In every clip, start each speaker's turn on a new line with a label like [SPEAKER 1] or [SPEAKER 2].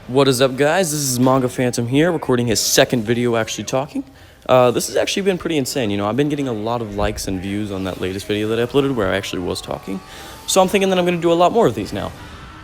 [SPEAKER 1] What is up, guys? This is Manga Phantom here, recording his second video actually talking. This has actually been pretty insane. I've been getting a lot of likes and views on that latest video that I uploaded where I actually was talking. So I'm thinking that I'm going to do a lot more of these now.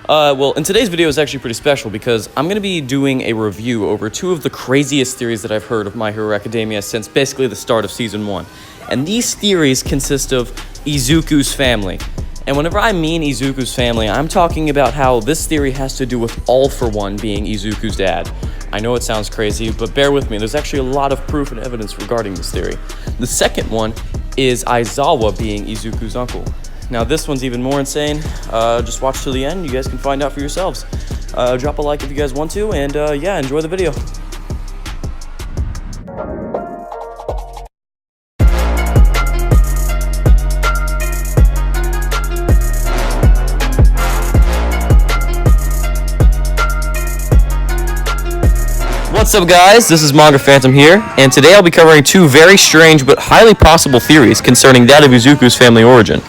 [SPEAKER 1] And today's video is actually pretty special because I'm going to be doing a review over two of the craziest theories that I've heard of My Hero Academia since basically the start of Season 1. And these theories consist of Izuku's family. And whenever I mean Izuku's family, I'm talking about how this theory has to do with All For One being Izuku's dad. I know it sounds crazy, but bear with me. There's actually a lot of proof and evidence regarding this theory. The second one is Aizawa being Izuku's uncle. Now this one's even more insane. Just watch till the end. You guys can find out for yourselves. Drop a like if you guys want to, and yeah, enjoy the video. What's up, guys? This is Manga Phantom here, and today I'll be covering two very strange but highly possible theories concerning that of Izuku's family origin.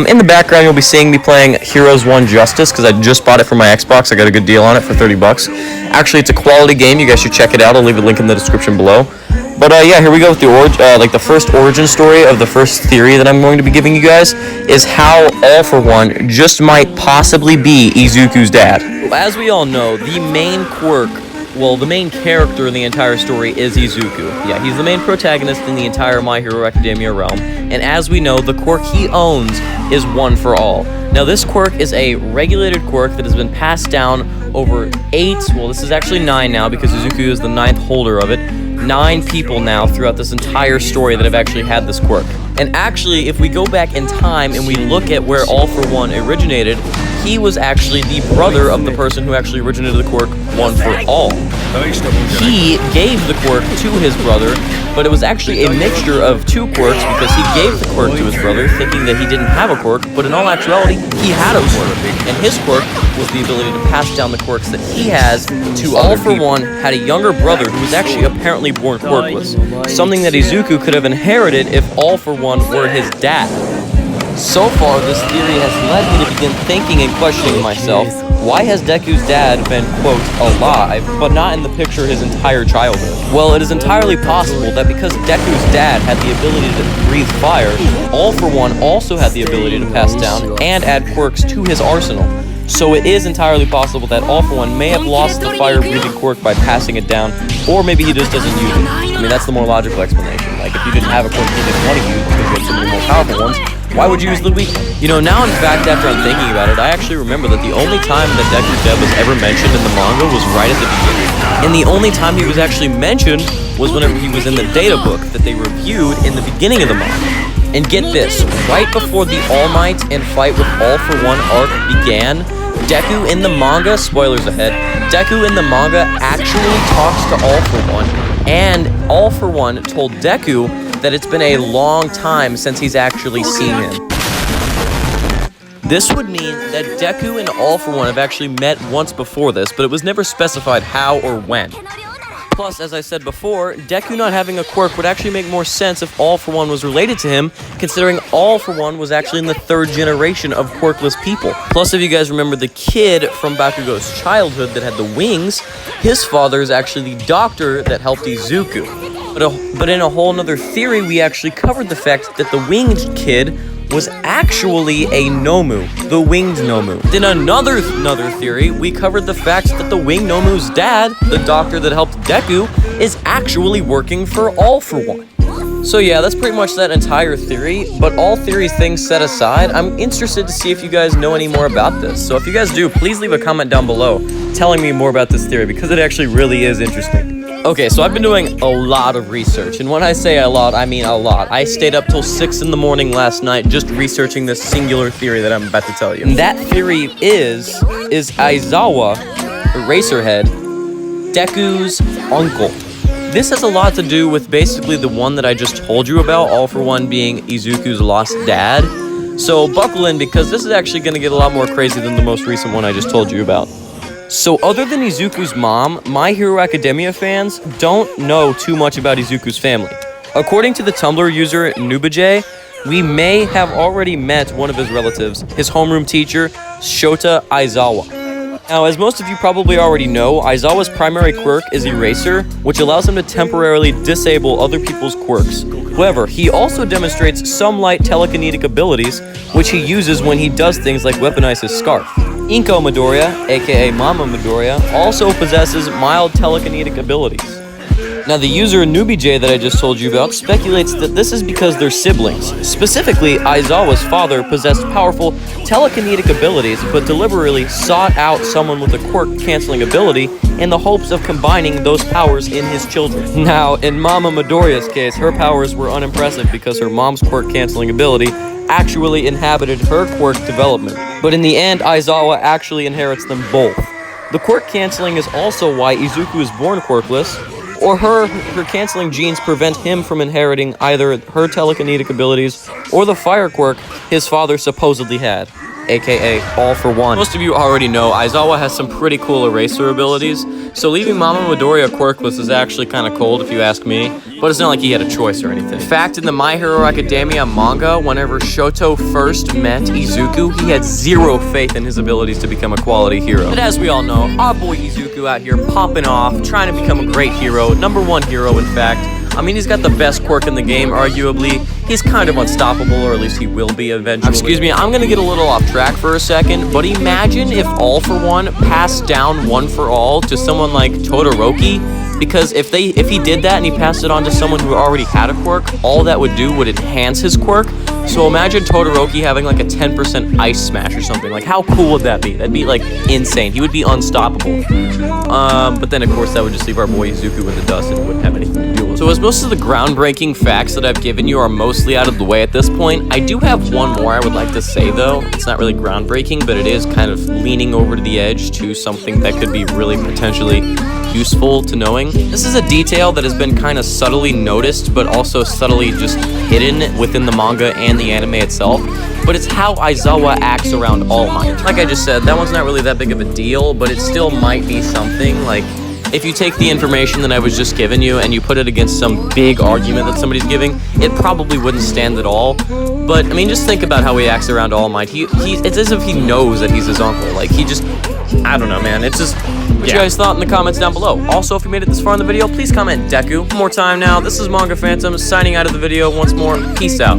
[SPEAKER 1] In the background, you'll be seeing me playing Heroes 1 Justice, because I just bought it for my Xbox. I got a good deal on it for $30. Actually, it's a quality game. You guys should check it out. I'll leave a link in the description below. But yeah, here we go with the the first origin story of the first theory that I'm going to be giving you guys is how All For One just might possibly be Izuku's dad. As we all know, the main character in the entire story is Izuku. Yeah, he's the main protagonist in the entire My Hero Academia realm, and as we know, the quirk he owns is One For All. Now, this quirk is a regulated quirk that has been passed down over this is actually 9 now, because Izuku is the 9th holder of it. 9 people now throughout this entire story that have actually had this quirk. And actually, if we go back in time and we look at where All For One originated, he was actually the brother of the person who actually originated the quirk One For All. He gave the quirk to his brother, but it was actually a mixture of 2 quirks, because he gave the quirk to his brother thinking that he didn't have a quirk, but in all actuality, he had a quirk. And his quirk was the ability to pass down the quirks that he has to All For One, had a younger brother who was actually apparently born quirkless, something that Izuku could have inherited if All For One were his dad. So far, this theory has led me to begin thinking and questioning myself, why has Deku's dad been, quote, alive, but not in the picture his entire childhood? Well, it is entirely possible that because Deku's dad had the ability to breathe fire, All For One also had the ability to pass down and add quirks to his arsenal. So it is entirely possible that All For One may have lost the fire-breathing quirk by passing it down, or maybe he just doesn't use it. I mean, that's the more logical explanation. Like, if you didn't have a quirk you didn't want to use because you had so many more powerful ones, why would you use the weak one? Now in fact, after I'm thinking about it, I actually remember that the only time that Deku's dad was ever mentioned in the manga was right at the beginning. And the only time he was actually mentioned was whenever he was in the data book that they reviewed in the beginning of the manga. And get this, right before the All Might and fight with All For One arc began, Deku in the manga, spoilers ahead, Deku in the manga actually talks to All For One, and All For One told Deku that it's been a long time since he's actually seen him. This would mean that Deku and All For One have actually met once before this, but it was never specified how or when. Plus, as I said before, Deku not having a quirk would actually make more sense if All For One was related to him, considering All For One was actually in the 3rd generation of quirkless people. Plus, if you guys remember the kid from Bakugo's childhood that had the wings, his father is actually the doctor that helped Izuku. But in a whole nother theory, we actually covered the fact that the winged kid was actually a Nomu, the winged Nomu. Then another theory, we covered the fact that the winged Nomu's dad, the doctor that helped Deku, is actually working for All For One. So yeah, that's pretty much that entire theory, but all theories things set aside, I'm interested to see if you guys know any more about this. So if you guys do, please leave a comment down below telling me more about this theory, because it actually really is interesting. Okay, so I've been doing a lot of research, and when I say a lot, I mean a lot. I stayed up till 6 in the morning last night just researching this singular theory that I'm about to tell you. And that theory is Aizawa, Eraserhead, Deku's uncle. This has a lot to do with basically the one that I just told you about, All For One being Izuku's lost dad. So buckle in, because this is actually going to get a lot more crazy than the most recent one I just told you about. So other than Izuku's mom, My Hero Academia fans don't know too much about Izuku's family. According to the Tumblr user Nubajay, we may have already met one of his relatives, his homeroom teacher, Shota Aizawa. Now, as most of you probably already know, Aizawa's primary quirk is Eraser, which allows him to temporarily disable other people's quirks. However, he also demonstrates some light telekinetic abilities, which he uses when he does things like weaponize his scarf. Inko Midoriya, aka Mama Midoriya, also possesses mild telekinetic abilities. Now, the user NewbieJ that I just told you about speculates that this is because they're siblings. Specifically, Aizawa's father possessed powerful telekinetic abilities, but deliberately sought out someone with a quirk-canceling ability in the hopes of combining those powers in his children. Now, in Mama Midoriya's case, her powers were unimpressive because her mom's quirk-canceling ability actually inhabited her quirk development. But in the end, Aizawa actually inherits them both. The quirk canceling is also why Izuku is born quirkless, or her canceling genes prevent him from inheriting either her telekinetic abilities or the fire quirk his father supposedly had, aka All for One. Most of you already know Aizawa has some pretty cool eraser abilities, so leaving Mama Midoriya quirkless is actually kind of cold if you ask me, but it's not like he had a choice or anything. In fact, in the My Hero Academia manga, whenever Shoto first met Izuku, he had zero faith in his abilities to become a quality hero. But as we all know, our boy Izuku out here popping off, trying to become a great hero, #1 hero in fact. I mean, he's got the best quirk in the game, arguably. He's kind of unstoppable, or at least he will be eventually. Excuse me, I'm gonna get a little off track for a second, but imagine if All for One passed down One for All to someone like Todoroki, because if he did that and he passed it on to someone who already had a quirk, all that would do would enhance his quirk. So imagine Todoroki having like a 10% ice smash or something. Like, how cool would that be? That'd be like insane. He would be unstoppable. But then of course that would just leave our boy Izuku in the dust and wouldn't have anything to deal with. So as most of the groundbreaking facts that I've given you are mostly out of the way at this point, I do have one more I would like to say though. It's not really groundbreaking, but it is kind of leaning over to the edge to something that could be really potentially useful to knowing. This is a detail that has been kind of subtly noticed, but also subtly just hidden within the manga and the anime itself, but it's how Aizawa acts around All Might. Like I just said, that one's not really that big of a deal, but it still might be something. Like, if you take the information that I was just giving you and you put it against some big argument that somebody's giving, it probably wouldn't stand at all. But, I mean, just think about how he acts around All Might. It's as if he knows that he's his uncle. Like, he just, I don't know, man. It's just, what you guys thought in the comments down below. Also, if you made it this far in the video, please comment Deku. One more time now, this is Manga Phantom signing out of the video once more. Peace out.